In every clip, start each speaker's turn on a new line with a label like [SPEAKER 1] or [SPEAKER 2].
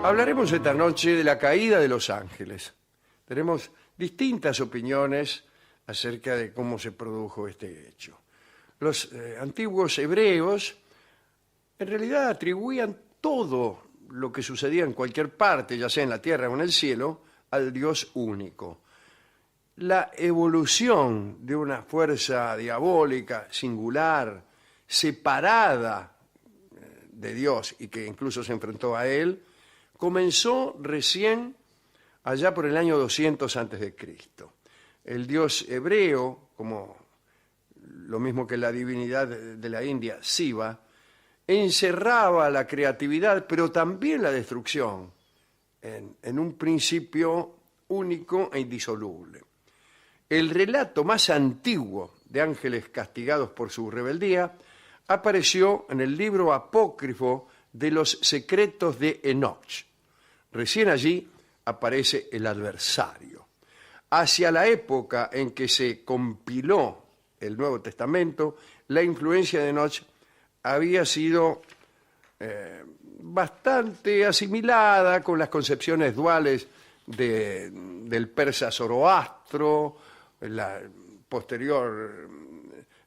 [SPEAKER 1] Hablaremos esta noche de la caída de los ángeles. Tenemos distintas opiniones acerca de cómo se produjo este hecho. Los antiguos hebreos en realidad atribuían todo lo que sucedía en cualquier parte, ya sea en la tierra o en el cielo, al Dios único. La evolución de una fuerza diabólica, singular, separada de Dios y que incluso se enfrentó a él, comenzó recién allá por el año 200 antes de Cristo. El Dios hebreo, como lo mismo que la divinidad de la India, Shiva, encerraba la creatividad, pero también la destrucción, en un principio único e indisoluble. El relato más antiguo de ángeles castigados por su rebeldía apareció en el libro apócrifo de los secretos de Enoch. Recién allí aparece el adversario. Hacia la época en que se compiló el Nuevo Testamento, la influencia de Enoch había sido bastante asimilada con las concepciones duales del persa Zoroastro, la posterior,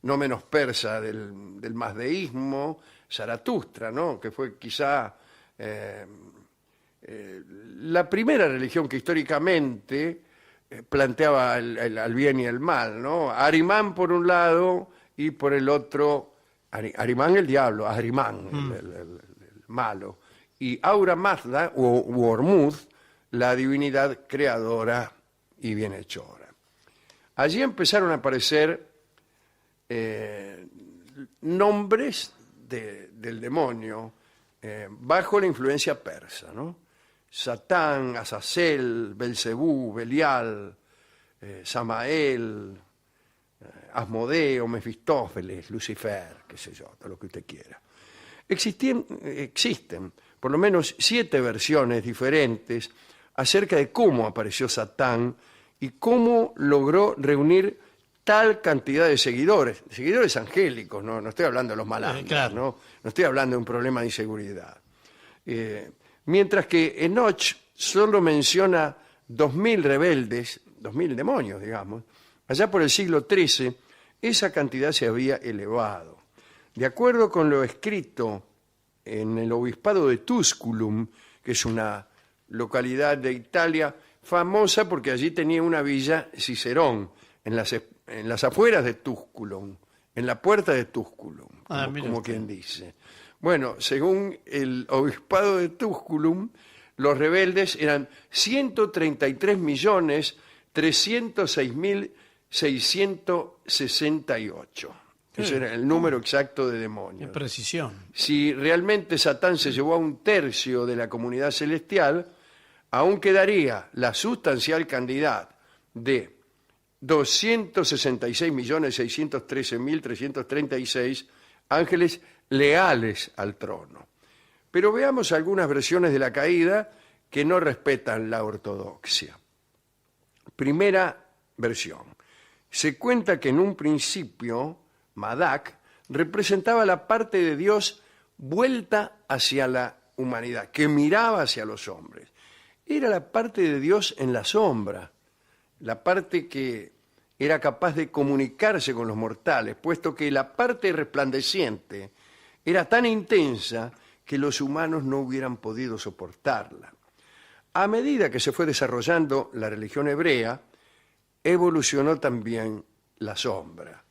[SPEAKER 1] no menos persa, del mazdeísmo, Zaratustra, ¿no? Que fue quizá la primera religión que históricamente planteaba al bien y el mal, ¿no? Ahrimán por un lado y por el otro, Ahrimán el diablo, Ahrimán el malo, y Ahura Mazda u Ormuzd, la divinidad creadora y bienhechora. Allí empezaron a aparecer nombres del demonio bajo la influencia persa, ¿no? Satán, Azazel, Belcebú, Belial, Samael, Asmodeo, Mefistófeles, Lucifer, qué sé yo, todo lo que usted quiera. Existen por lo menos 7 versiones diferentes acerca de cómo apareció Satán y cómo logró reunir tal cantidad de seguidores angélicos, no estoy hablando de los malandros,
[SPEAKER 2] claro.
[SPEAKER 1] no estoy hablando de un problema de inseguridad. Mientras que Enoch solo menciona 2000 rebeldes, 2000 demonios, digamos, allá por el siglo XIII, esa cantidad se había elevado. De acuerdo con lo escrito en el obispado de Tusculum, que es una localidad de Italia famosa porque allí tenía una villa Cicerón, en las afueras de Tusculum, en la puerta de Tusculum, como quien dice. Bueno, según el obispado de Tusculum, los rebeldes eran 133.306.668. Ese era el número exacto de demonios.
[SPEAKER 2] Qué precisión.
[SPEAKER 1] Si realmente Satán se llevó a 1/3 de la comunidad celestial, aún quedaría la sustancial cantidad de 266.613.336 ángeles leales al trono. Pero veamos algunas versiones de la caída que no respetan la ortodoxia. Primera versión. Se cuenta que en un principio Madak representaba la parte de Dios vuelta hacia la humanidad, que miraba hacia los hombres. Era la parte de Dios en la sombra, la parte que era capaz de comunicarse con los mortales, puesto que la parte resplandeciente era tan intensa que los humanos no hubieran podido soportarla. A medida que se fue desarrollando la religión hebrea, evolucionó también la sombra.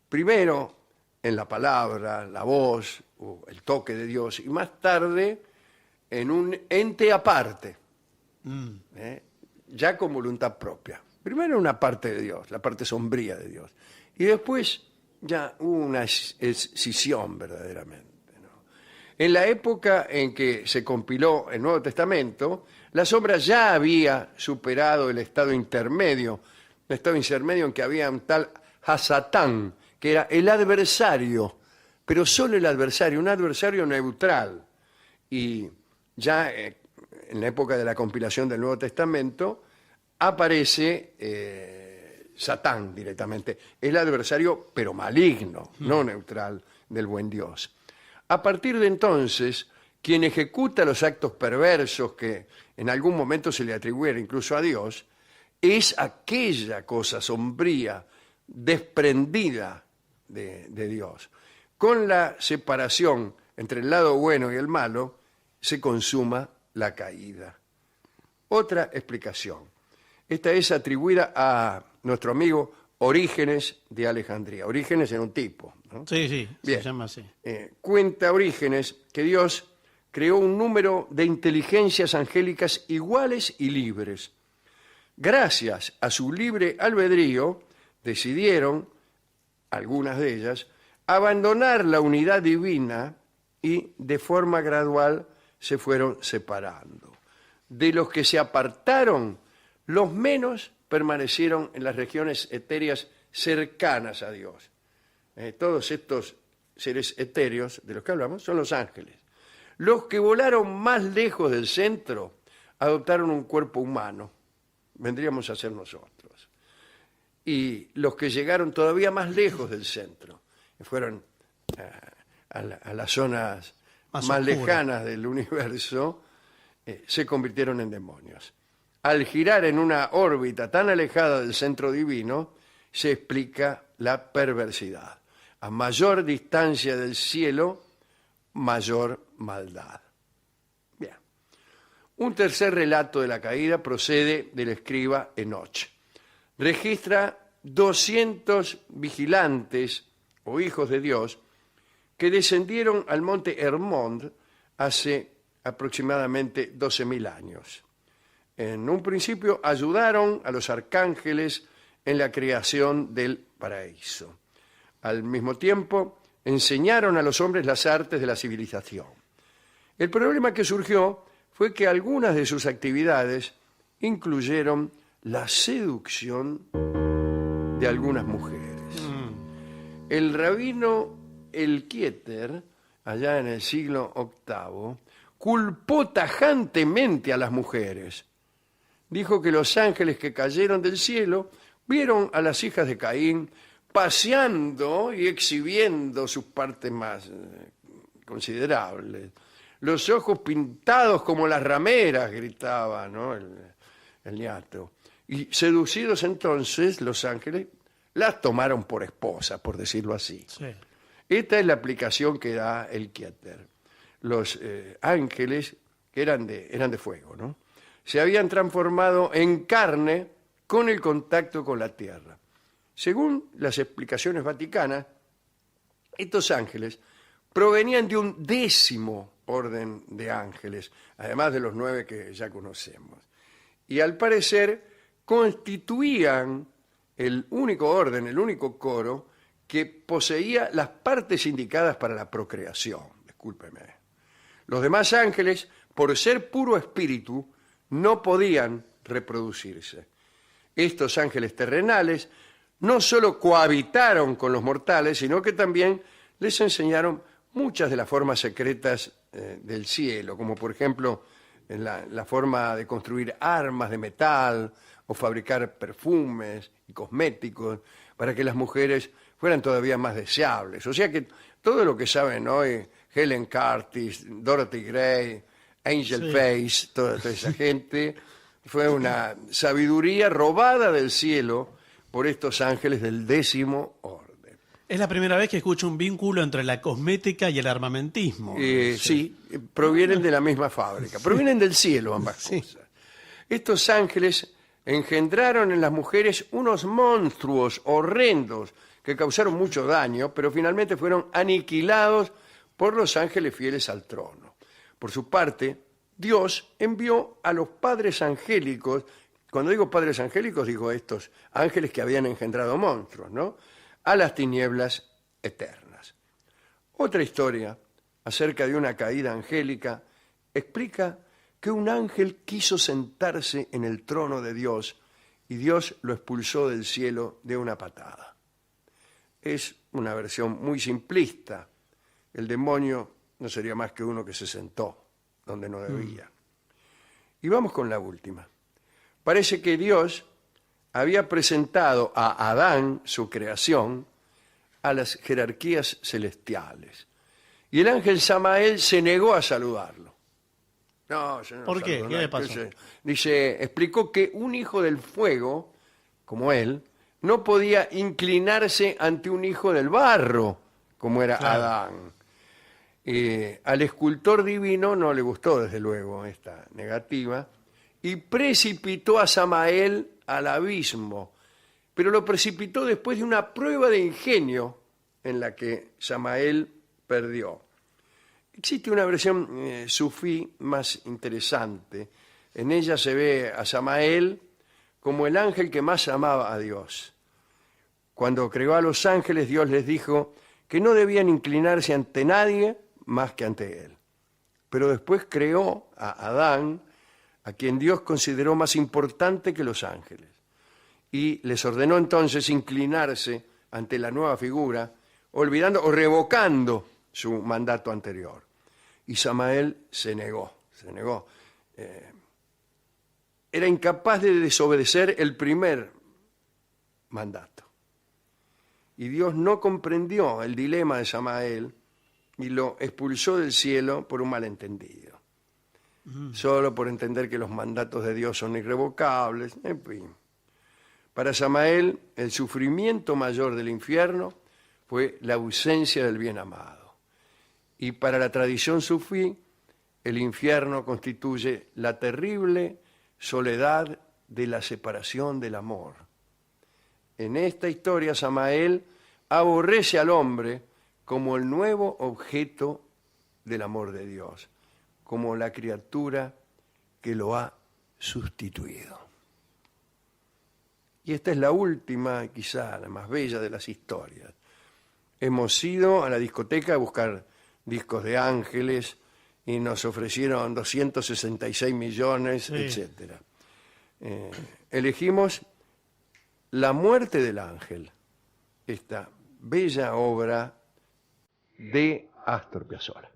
[SPEAKER 1] Primero en la palabra, la voz, o el toque de Dios, y más tarde en un ente aparte, ya con voluntad propia. Primero una parte de Dios, la parte sombría de Dios, y después ya hubo una escisión verdaderamente, ¿no? En la época en que se compiló el Nuevo Testamento, la sombra ya había superado el estado intermedio en que había un tal Hasatán, que era el adversario, pero solo el adversario, un adversario neutral. Y ya en la época de la compilación del Nuevo Testamento aparece Satán directamente, el adversario pero maligno, no neutral, del buen Dios. A partir de entonces quien ejecuta los actos perversos que en algún momento se le atribuyeron incluso a Dios, es aquella cosa sombría, desprendida de Dios. Con la separación entre el lado bueno y el malo, se consuma la caída. Otra explicación. Esta es atribuida a nuestro amigo Orígenes de Alejandría. Orígenes era un tipo, ¿no?
[SPEAKER 2] Sí,
[SPEAKER 1] Bien.
[SPEAKER 2] se llama así.
[SPEAKER 1] Cuenta Orígenes que Dios creó un número de inteligencias angélicas iguales y libres. Gracias a su libre albedrío, decidieron, algunas de ellas, abandonar la unidad divina y de forma gradual se fueron separando. De los que se apartaron, los menos permanecieron en las regiones etéreas cercanas a Dios. Todos estos seres etéreos de los que hablamos son los ángeles. Los que volaron más lejos del centro adoptaron un cuerpo humano. Vendríamos a ser nosotros. Y los que llegaron todavía más lejos del centro, que fueron a las zonas más lejanas del universo, se convirtieron en demonios. Al girar en una órbita tan alejada del centro divino, se explica la perversidad. A mayor distancia del cielo, mayor maldad. Bien. Un tercer relato de la caída procede del escriba Enoch. Registra 200 vigilantes o hijos de Dios que descendieron al monte Hermón hace aproximadamente 12.000 años. En un principio ayudaron a los arcángeles en la creación del paraíso. Al mismo tiempo, enseñaron a los hombres las artes de la civilización. El problema que surgió fue que algunas de sus actividades incluyeron la seducción de algunas mujeres. El rabino Elkieter, allá en el siglo VIII, culpó tajantemente a las mujeres. Dijo que los ángeles que cayeron del cielo vieron a las hijas de Caín paseando y exhibiendo sus partes más considerables. Los ojos pintados como las rameras, gritaba, ¿no? el ñato. Y seducidos entonces, los ángeles las tomaron por esposa, por decirlo así.
[SPEAKER 2] Sí.
[SPEAKER 1] Esta es la aplicación que da el Kieter. Los ángeles, que eran de fuego, ¿no?, se habían transformado en carne con el contacto con la tierra. Según las explicaciones vaticanas, estos ángeles provenían de un 10º orden de ángeles, además de los 9 que ya conocemos. Y al parecer constituían el único orden, el único coro que poseía las partes indicadas para la procreación. Discúlpeme. Los demás ángeles, por ser puro espíritu, no podían reproducirse. Estos ángeles terrenales no solo cohabitaron con los mortales, sino que también les enseñaron muchas de las formas secretas del cielo, como por ejemplo la forma de construir armas de metal o fabricar perfumes y cosméticos para que las mujeres fueran todavía más deseables. O sea que todo lo que saben hoy, Helen Curtis, Dorothy Gray, Angel Face, toda esa gente, fue una sabiduría robada del cielo por estos ángeles del 10º orden.
[SPEAKER 2] Es la primera vez que escucho un vínculo entre la cosmética y el armamentismo.
[SPEAKER 1] Sí, provienen de la misma fábrica, provienen del cielo ambas cosas. Estos ángeles engendraron en las mujeres unos monstruos horrendos que causaron mucho daño, pero finalmente fueron aniquilados por los ángeles fieles al trono. Por su parte, Dios envió a los padres angélicos, cuando digo padres angélicos digo estos ángeles que habían engendrado monstruos, ¿no?, a las tinieblas eternas. Otra historia acerca de una caída angélica explica que un ángel quiso sentarse en el trono de Dios y Dios lo expulsó del cielo de una patada. Es una versión muy simplista. El demonio no sería más que uno que se sentó donde no debía. Y vamos con la última. Parece que Dios había presentado a Adán, su creación, a las jerarquías celestiales. Y el ángel Samael se negó a saludarlo. No, yo no
[SPEAKER 2] ¿Por qué?
[SPEAKER 1] saludo a
[SPEAKER 2] ¿Qué le
[SPEAKER 1] nadie.
[SPEAKER 2] pasó?
[SPEAKER 1] Dice, explicó que un hijo del fuego, como él, no podía inclinarse ante un hijo del barro, como era
[SPEAKER 2] Claro.
[SPEAKER 1] Adán. Al escultor divino no le gustó, desde luego, esta negativa, y precipitó a Samael al abismo, pero lo precipitó después de una prueba de ingenio en la que Samael perdió. Existe una versión sufí más interesante. En ella se ve a Samael como el ángel que más amaba a Dios. Cuando creó a los ángeles, Dios les dijo que no debían inclinarse ante nadie más que ante él. Pero después creó a Adán, a quien Dios consideró más importante que los ángeles. Y les ordenó entonces inclinarse ante la nueva figura, olvidando o revocando su mandato anterior. Y Samael se negó. Era incapaz de desobedecer el primer mandato. Y Dios no comprendió el dilema de Samael y lo expulsó del cielo por un malentendido. Solo por entender que los mandatos de Dios son irrevocables, en fin. Para Samael, el sufrimiento mayor del infierno fue la ausencia del bien amado. Y para la tradición sufí, el infierno constituye la terrible soledad de la separación del amor. En esta historia, Samael aborrece al hombre como el nuevo objeto del amor de Dios, como la criatura que lo ha sustituido. Y esta es la última, quizá la más bella de las historias. Hemos ido a la discoteca a buscar discos de ángeles y nos ofrecieron 266 millones,
[SPEAKER 2] Sí.
[SPEAKER 1] etc. Elegimos La muerte del ángel, esta bella obra de Astor Piazzolla.